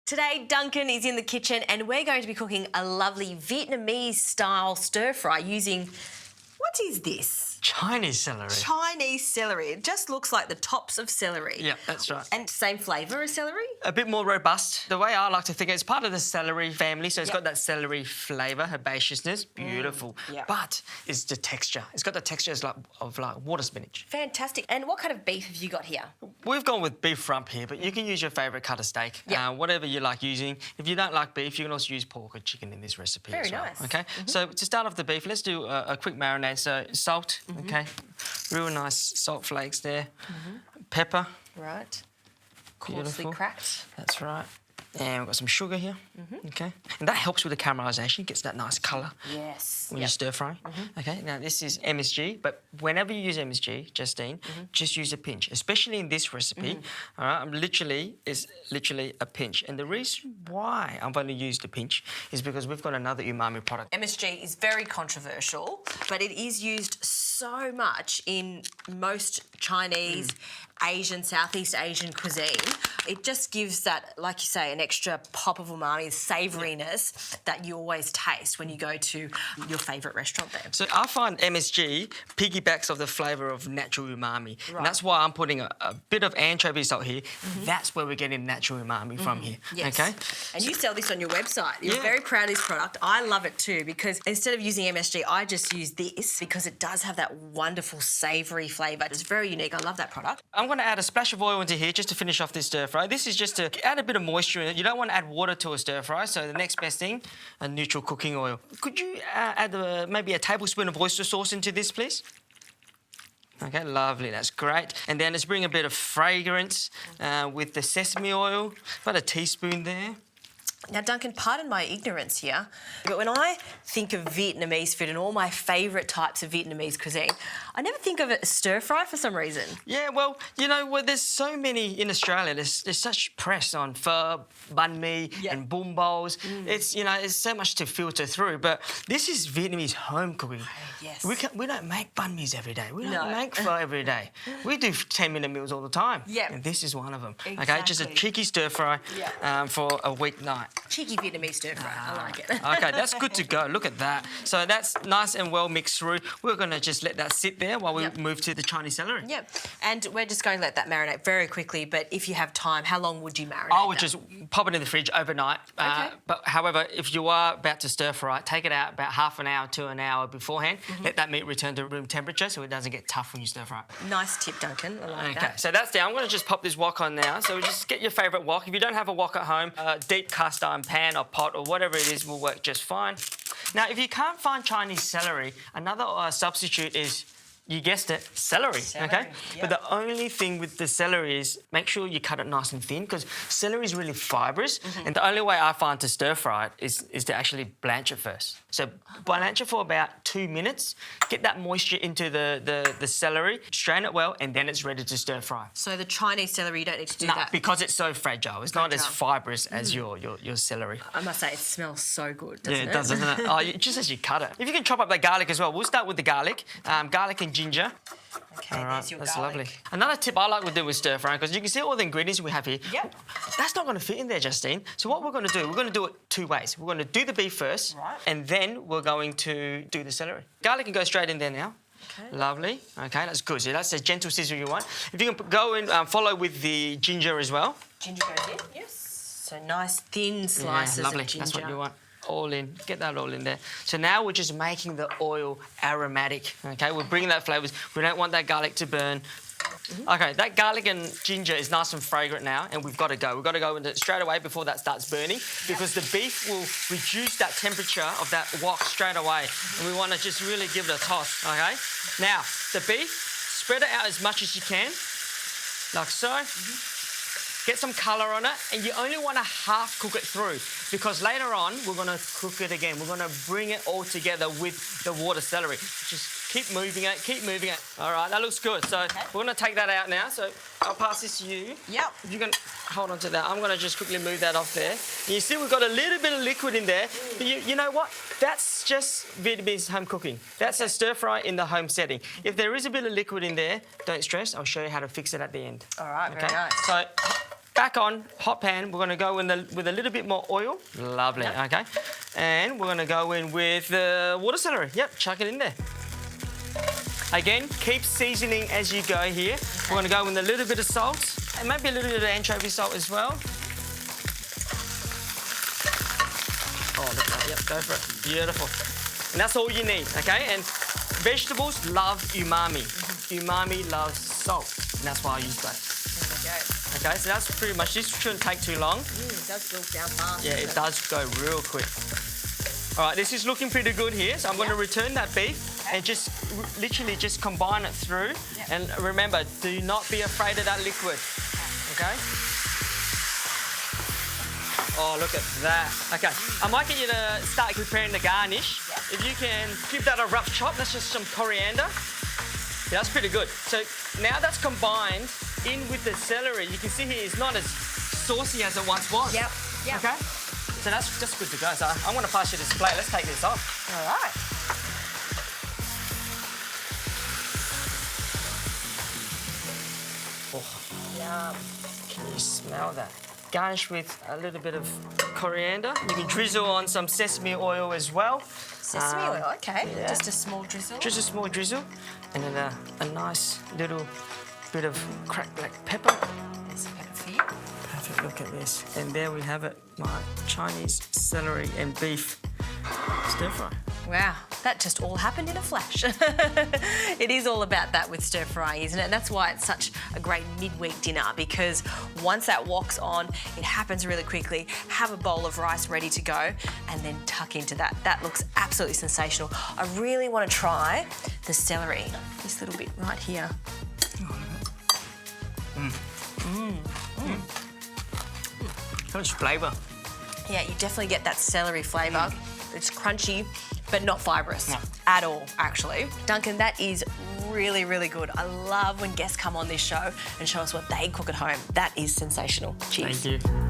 Today, Duncan is in the kitchen and we're going to be cooking a lovely Vietnamese-style stir-fry using... What is this? Chinese celery. Chinese celery. It just looks like the tops of celery. Yeah, that's right. And same flavour as celery? A bit more robust. The way I like to think it's part of the celery family, so it's got that celery flavour, herbaceousness, beautiful. But it's the texture. It's got the texture of water spinach. Fantastic. And what kind of beef have you got here? We've gone with beef rump here, but you can use your favourite cut of steak, whatever you like using. If you don't like beef, you can also use pork or chicken in this recipe as well. Very nice. Okay, so to start off the beef, let's do a quick marinade. So salt, okay, real nice salt flakes there. Pepper. Right. Coarsely cracked. That's right. And we've got some sugar here, okay? And that helps with the caramelisation, gets that nice colour. Yes. When you stir fry. Okay, now this is MSG, but whenever you use MSG, Justine, just use a pinch, especially in this recipe. All right, it's literally a pinch. And the reason why I'm going to use the pinch is because we've got another umami product. MSG is very controversial, but it is used so much in most Chinese, Asian, Southeast Asian cuisine. It just gives that, like you say, an extra pop of umami, savouriness that you always taste when you go to your favourite restaurant there. So I find MSG piggybacks off the flavour of natural umami. Right. And that's why I'm putting a bit of anchovy salt here. That's where we're getting natural umami from here. Yes. Okay? And you sell this on your website. You're very proud of this product. I love it too because instead of using MSG, I just use this because it does have that wonderful savoury flavour. It's very unique. I love that product. I'm going to add a splash of oil into here just to finish off this stir fry. This is just to add a bit of moisture in it. You don't want to add water to a stir fry, so the next best thing, a neutral cooking oil. Could you add maybe a tablespoon of oyster sauce into this, please? Okay, lovely, that's great. And then let's bring a bit of fragrance with the sesame oil, about a teaspoon there. Now, Duncan, pardon my ignorance here, but when I think of Vietnamese food and all my favourite types of Vietnamese cuisine, I never think of it as stir-fry for some reason. Yeah, well, you know, there's so many in Australia. There's such press on pho, banh mi and bún bowls. It's, you know, there's so much to filter through, but this is Vietnamese home cooking. Yes. We don't make banh mi's every day. We don't make pho every day. We do 10-minute meals all the time. Yeah. And this is one of them. Exactly. Okay, just a cheeky stir-fry for a weeknight. Cheeky Vietnamese stir-fry, I like it. Okay, that's good to go. Look at that. So that's nice and well mixed through. We're going to just let that sit there while we move to the Chinese celery. Yep. And we're just going to let that marinate very quickly, but if you have time, how long would you marinate I would just pop it in the fridge overnight. But however, if you are about to stir fry it, take it out about half an hour to an hour beforehand. Let that meat return to room temperature so it doesn't get tough when you stir fry it. Nice tip, Duncan. I like that. Okay, so that's down. I'm going to just pop this wok on now. So just get your favourite wok. If you don't have a wok at home, deep cast iron pan or pot or whatever it is will work just fine. Now, if you can't find Chinese celery, another substitute is, you guessed it, celery. Okay? But the only thing with the celery is make sure you cut it nice and thin because celery is really fibrous and the only way I find to stir fry it is to actually blanch it first. So blanch it for about 2 minutes, get that moisture into the celery, strain it well and then it's ready to stir fry. So the Chinese celery, you don't need to do that? Because it's so fragile. It's not as fibrous as your celery. I must say, it smells so good, doesn't it? Yeah, it does, doesn't it? Oh, just as you cut it. If you can chop up that garlic as well, we'll start with the garlic. Garlic and ginger. Okay, all right, there's your that's garlic. lovely. Another tip I like to do with stir frying, because you can see all the ingredients we have here. Yep. That's not going to fit in there, Justine. So what we're going to do it 2 ways. We're going to do the beef first, and then we're going to do the celery. Garlic can go straight in there now. Okay. Lovely. Okay, that's good. So that's a gentle sizzle you want. If you can go and follow with the ginger as well. Ginger goes in, yes. So nice thin slices lovely. of ginger. That's what you want. All in, get that all in there. So now we're just making the oil aromatic, okay? We're bringing that flavours. We don't want that garlic to burn. Okay, that garlic and ginger is nice and fragrant now, and we've got to go. We've got to go into it straight away before that starts burning because the beef will reduce that temperature of that wok straight away, and we want to just really give it a toss, okay? Now, the beef, spread it out as much as you can, like so. Get some colour on it, and you only want to half cook it through because later on we're going to cook it again. We're going to bring it all together with the water celery. Just keep moving it, keep moving it. All right, that looks good. So we're going to take that out now. So I'll pass this to you. Yep. If you can hold on to that, I'm going to just quickly move that off there. And you see we've got a little bit of liquid in there, but you know what? That's just Vietnamese home cooking. That's a stir fry in the home setting. If there is a bit of liquid in there, don't stress. I'll show you how to fix it at the end. All right, very nice. So back on, hot pan. We're going to go in with a little bit more oil. Lovely, okay. And we're going to go in with water celery. Yep, chuck it in there. Again, keep seasoning as you go here. We're going to go with a little bit of salt and maybe a little bit of anchovy salt as well. Oh, look at that. Yep, go for it. Beautiful. And that's all you need, okay? And vegetables love umami. Umami loves salt, and that's why I use that. Okay, so that's pretty much, this shouldn't take too long. It does go down fast. Yeah, it does go real quick. All right, this is looking pretty good here, so I'm going to return that beef and just literally just combine it through. And remember, do not be afraid of that liquid, okay? Oh, look at that. Okay, I might get you to start preparing the garnish. If you can give that a rough chop, that's just some coriander. Yeah, that's pretty good. So now that's combined in with the celery. You can see here it's not as saucy as it once was. Yep. Okay? So that's just good to go. So I'm going to pass you this plate. Let's take this off. All right. Oh. Yum. Can you smell that? Garnish with a little bit of coriander. You can drizzle on some sesame oil as well. Sesame oil, okay. Yeah. Just a small drizzle. Just a small drizzle. And then a nice little bit of cracked black pepper. There's a pepper for you. Perfect, look at this. And there we have it, my Chinese celery and beef stir fry. Wow, that just all happened in a flash. It is all about that with stir fry, isn't it? And that's why it's such a great midweek dinner, because once that wok's on, it happens really quickly. Have a bowl of rice ready to go and then tuck into that. That looks absolutely sensational. I really want to try the celery. This little bit right here. How much flavour? Yeah, you definitely get that celery flavour. It's crunchy, but not fibrous at all, actually. Duncan, that is really, really good. I love when guests come on this show and show us what they cook at home. That is sensational. Cheers. Thank you.